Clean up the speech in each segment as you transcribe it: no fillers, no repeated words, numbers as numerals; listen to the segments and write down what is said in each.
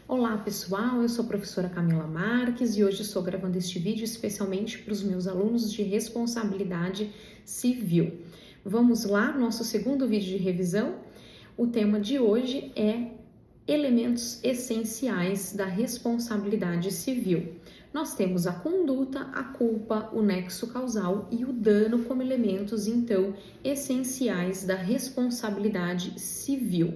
Olá pessoal, eu sou a professora Camila Marques e hoje estou gravando este vídeo especialmente para os meus alunos de responsabilidade civil. Vamos lá, nosso segundo vídeo de revisão. O tema de hoje é elementos essenciais da responsabilidade civil. Nós temos a conduta, a culpa, o nexo causal e o dano como elementos, então, essenciais da responsabilidade civil.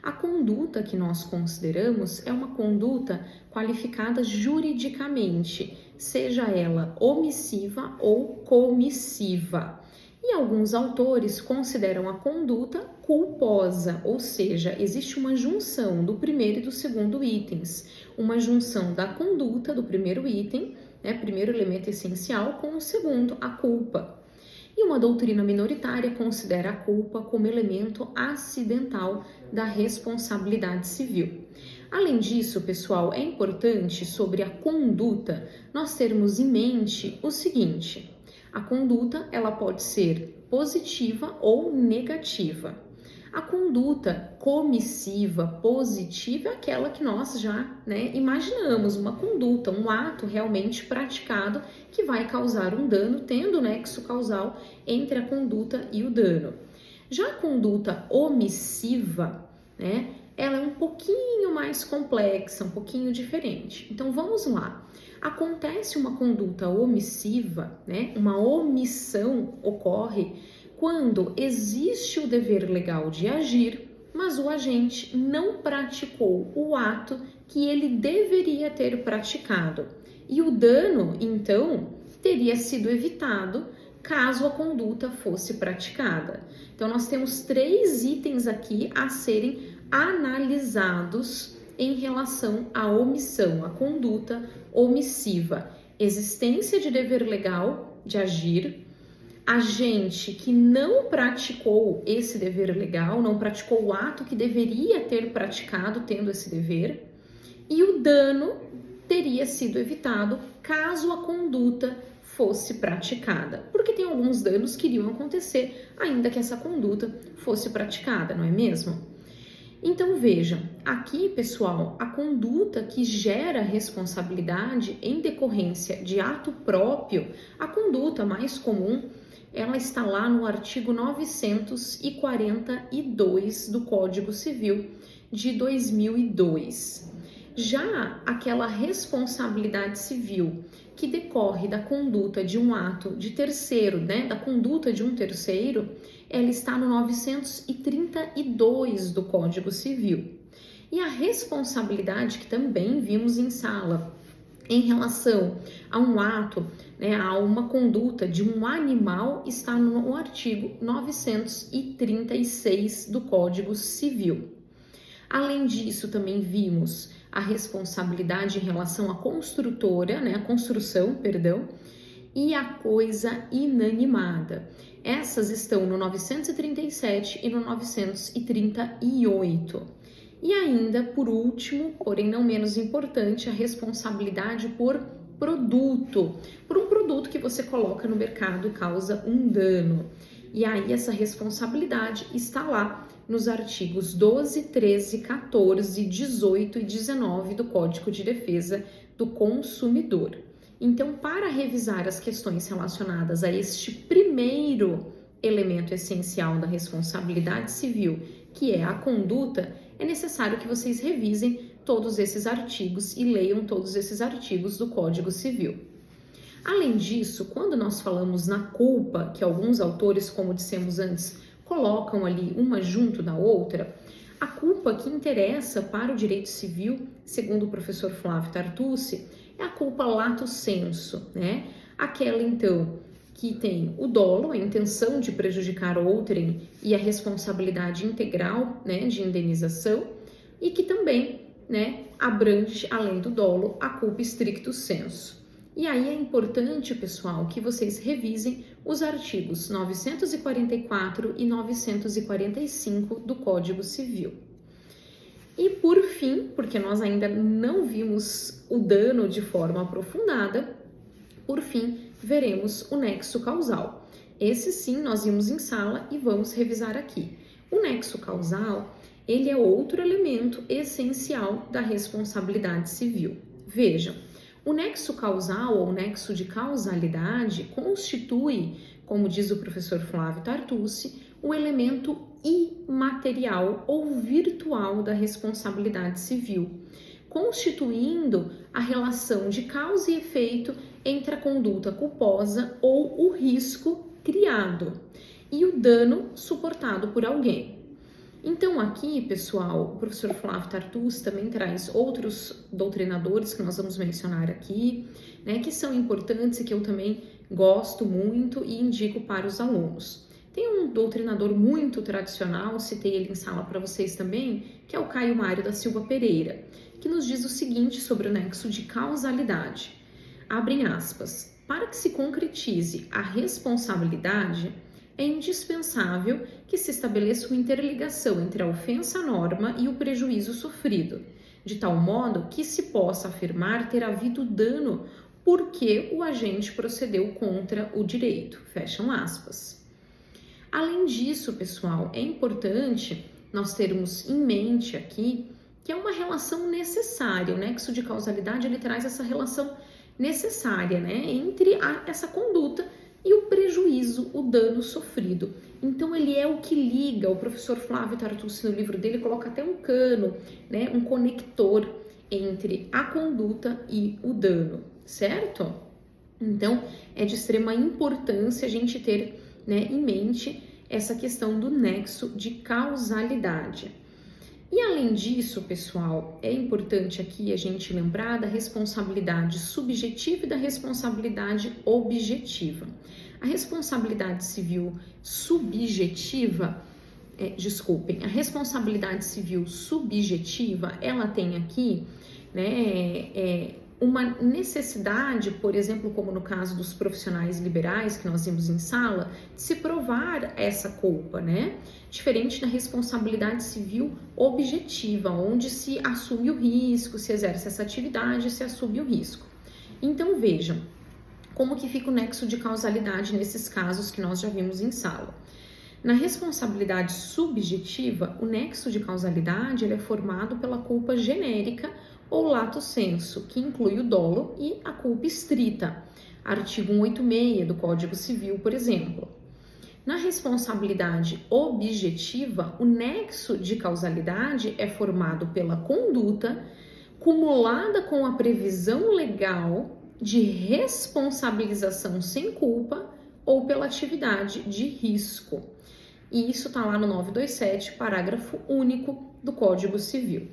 A conduta que nós consideramos é uma conduta qualificada juridicamente, seja ela omissiva ou comissiva. E alguns autores consideram a conduta culposa, ou seja, existe uma junção do primeiro e do segundo itens, uma junção da conduta do primeiro item, primeiro elemento essencial, com o segundo, a culpa. E uma doutrina minoritária considera a culpa como elemento acidental da responsabilidade civil. Além disso, pessoal, é importante sobre a conduta nós termos em mente o seguinte: a conduta ela pode ser positiva ou negativa. A conduta comissiva positiva é aquela que nós já imaginamos, uma conduta, um ato realmente praticado que vai causar um dano, tendo nexo causal entre a conduta e o dano. Já a conduta omissiva, ela é um pouquinho mais complexa, um pouquinho diferente. Então vamos lá. Acontece uma conduta omissiva, uma omissão ocorre quando existe o dever legal de agir, mas o agente não praticou o ato que ele deveria ter praticado. E o dano, então, teria sido evitado caso a conduta fosse praticada. Então, nós temos 3 itens aqui a serem analisados em relação à omissão, à conduta omissiva. Existência de dever legal de agir, agente que não praticou esse dever legal, não praticou o ato que deveria ter praticado tendo esse dever, e o dano teria sido evitado caso a conduta fosse praticada, porque tem alguns danos que iriam acontecer ainda que essa conduta fosse praticada, não é mesmo? Então vejam, aqui pessoal, a conduta que gera responsabilidade em decorrência de ato próprio, a conduta mais comum, ela está lá no artigo 942 do Código Civil de 2002. Já aquela responsabilidade civil que decorre da conduta de um ato de terceiro, da conduta de um terceiro, ela está no 932 do Código Civil. E a responsabilidade que também vimos em sala, em relação a um ato, a uma conduta de um animal, está no artigo 936 do Código Civil. Além disso, também vimos a responsabilidade em relação à construtora, a construção, e a coisa inanimada. Essas estão no 937 e no 938. E ainda, por último, porém não menos importante, a responsabilidade por produto, por um produto que você coloca no mercado e causa um dano. E aí essa responsabilidade está lá nos artigos 12, 13, 14, 18 e 19 do Código de Defesa do Consumidor. Então, para revisar as questões relacionadas a este primeiro elemento essencial da responsabilidade civil, que é a conduta, é necessário que vocês revisem todos esses artigos e leiam todos esses artigos do Código Civil. Além disso, quando nós falamos na culpa, que alguns autores, como dissemos antes, colocam ali uma junto da outra, a culpa que interessa para o direito civil, segundo o professor Flávio Tartucci, é a culpa lato sensu, Aquela, então, que tem o dolo, a intenção de prejudicar outrem e a responsabilidade integral, de indenização, e que também, abrange, além do dolo, a culpa stricto sensu. E aí é importante, pessoal, que vocês revisem os artigos 944 e 945 do Código Civil. E por fim, porque nós ainda não vimos o dano de forma aprofundada, por fim, veremos o nexo causal. Esse sim nós vimos em sala e vamos revisar aqui. O nexo causal ele é outro elemento essencial da responsabilidade civil. Vejam, o nexo causal ou nexo de causalidade constitui, como diz o professor Flávio Tartucci, o elemento imaterial ou virtual da responsabilidade civil, constituindo a relação de causa e efeito entre a conduta culposa ou o risco criado e o dano suportado por alguém. Então aqui, pessoal, o professor Flávio Tartucci também traz outros doutrinadores que nós vamos mencionar aqui, né, que são importantes e que eu também gosto muito e indico para os alunos. Tem um doutrinador muito tradicional, citei ele em sala para vocês também, que é o Caio Mário da Silva Pereira, que nos diz o seguinte sobre o nexo de causalidade. Abrem aspas. Para que se concretize a responsabilidade, é indispensável que se estabeleça uma interligação entre a ofensa à norma e o prejuízo sofrido, de tal modo que se possa afirmar ter havido dano porque o agente procedeu contra o direito. Fecham aspas. Além disso, pessoal, é importante nós termos em mente aqui que é uma relação necessária. O nexo de causalidade, ele traz essa relação necessária, né, entre essa conduta e o prejuízo, o dano sofrido. Então, ele é o que liga. O professor Flávio Tartucci, no livro dele, coloca até um cano, né, um conector entre a conduta e o dano, certo? Então, é de extrema importância a gente ter, né, em mente essa questão do nexo de causalidade. E além disso, pessoal, é importante aqui a gente lembrar da responsabilidade subjetiva e da responsabilidade objetiva. A responsabilidade civil subjetiva, a responsabilidade civil subjetiva, ela tem aqui, né, uma necessidade, por exemplo, como no caso dos profissionais liberais que nós vimos em sala, de se provar essa culpa, né? Diferente da responsabilidade civil objetiva, onde se assume o risco, se exerce essa atividade, se assume o risco. Então vejam como que fica o nexo de causalidade nesses casos que nós já vimos em sala. Na responsabilidade subjetiva, o nexo de causalidade ele é formado pela culpa genérica ou lato sensu, que inclui o dolo e a culpa estrita, artigo 186 do Código Civil, por exemplo. Na responsabilidade objetiva, o nexo de causalidade é formado pela conduta cumulada com a previsão legal de responsabilização sem culpa ou pela atividade de risco. E isso está lá no 927, parágrafo único do Código Civil.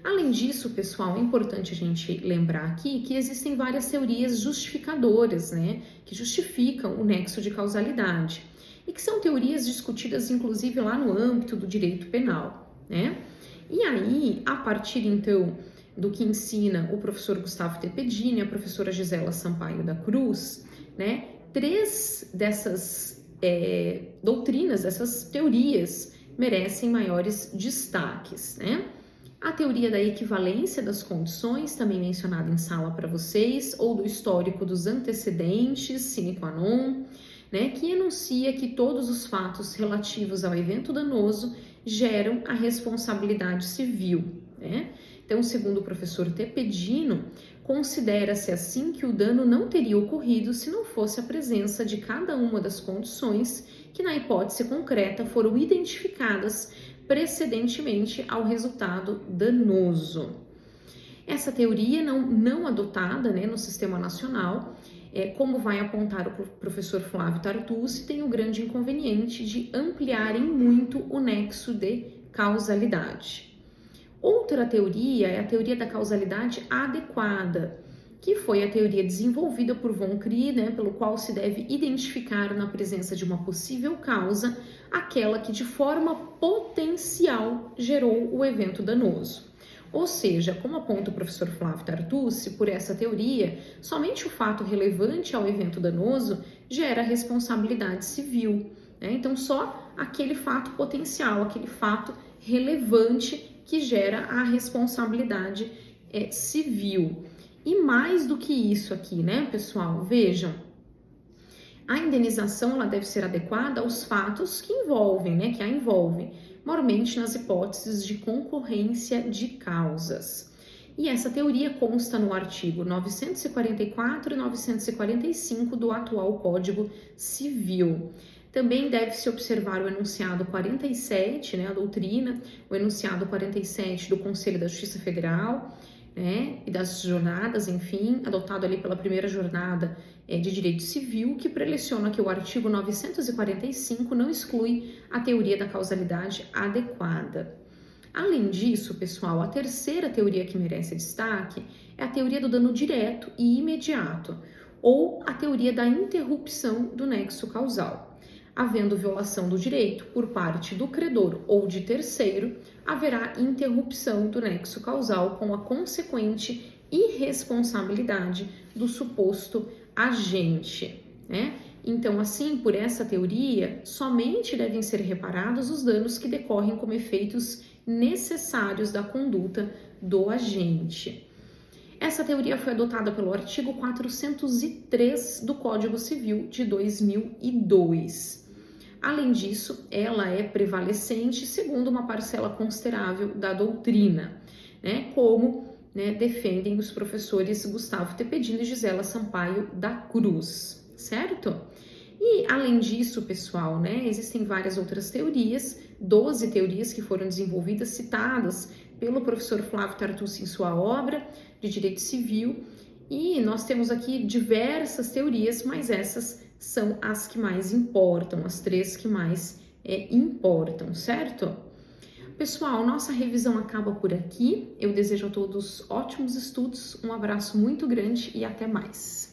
Além disso, pessoal, é importante a gente lembrar aqui que existem várias teorias justificadoras, né, que justificam o nexo de causalidade e que são teorias discutidas, inclusive, lá no âmbito do direito penal, né? E aí, a partir, então, do que ensina o professor Gustavo Tepedini e a professora Gisela Sampaio da Cruz, né, 3 dessas doutrinas, dessas teorias, merecem maiores destaques, né? A teoria da equivalência das condições, também mencionada em sala para vocês, ou do histórico dos antecedentes, sine qua non, né, que enuncia que todos os fatos relativos ao evento danoso geram a responsabilidade civil, né? Então, segundo o professor Tepedino, considera-se assim que o dano não teria ocorrido se não fosse a presença de cada uma das condições que, na hipótese concreta, foram identificadas precedentemente ao resultado danoso. Essa teoria não adotada, né, no sistema nacional, como vai apontar o professor Flávio Tartucci, tem o grande inconveniente de ampliarem muito o nexo de causalidade. Outra teoria é a teoria da causalidade adequada, que foi a teoria desenvolvida por Von Crie, né, pelo qual se deve identificar na presença de uma possível causa aquela que de forma potencial gerou o evento danoso. Ou seja, como aponta o professor Flávio Tartucci, por essa teoria, somente o fato relevante ao evento danoso gera responsabilidade civil, né? Então, só aquele fato potencial, aquele fato relevante que gera a responsabilidade civil. E mais do que isso aqui, né, pessoal? Vejam, a indenização ela deve ser adequada aos fatos que envolvem, né, que a envolvem. maiormente nas hipóteses de concorrência de causas. E essa teoria consta no artigo 944 e 945 do atual Código Civil. Também deve-se observar o enunciado 47, a doutrina, o enunciado 47 do Conselho da Justiça Federal, e das jornadas, enfim, adotado ali pela primeira jornada de direito civil, que preleciona que o artigo 945 não exclui a teoria da causalidade adequada. Além disso, pessoal, a terceira teoria que merece destaque é a teoria do dano direto e imediato, ou a teoria da interrupção do nexo causal. Havendo violação do direito por parte do credor ou de terceiro, haverá interrupção do nexo causal com a consequente irresponsabilidade do suposto agente, Então, assim, por essa teoria, somente devem ser reparados os danos que decorrem como efeitos necessários da conduta do agente. Essa teoria foi adotada pelo artigo 403 do Código Civil de 2002. Além disso, ela é prevalecente segundo uma parcela considerável da doutrina, como defendem os professores Gustavo Tepedino e Gisela Sampaio da Cruz, certo? E além disso, pessoal, existem várias outras teorias, 12 teorias que foram desenvolvidas, citadas pelo professor Flávio Tartucci em sua obra de Direito Civil, e nós temos aqui diversas teorias, mas essas são as que mais importam, as 3 que mais importam, certo? Pessoal, nossa revisão acaba por aqui. Eu desejo a todos ótimos estudos, um abraço muito grande e até mais.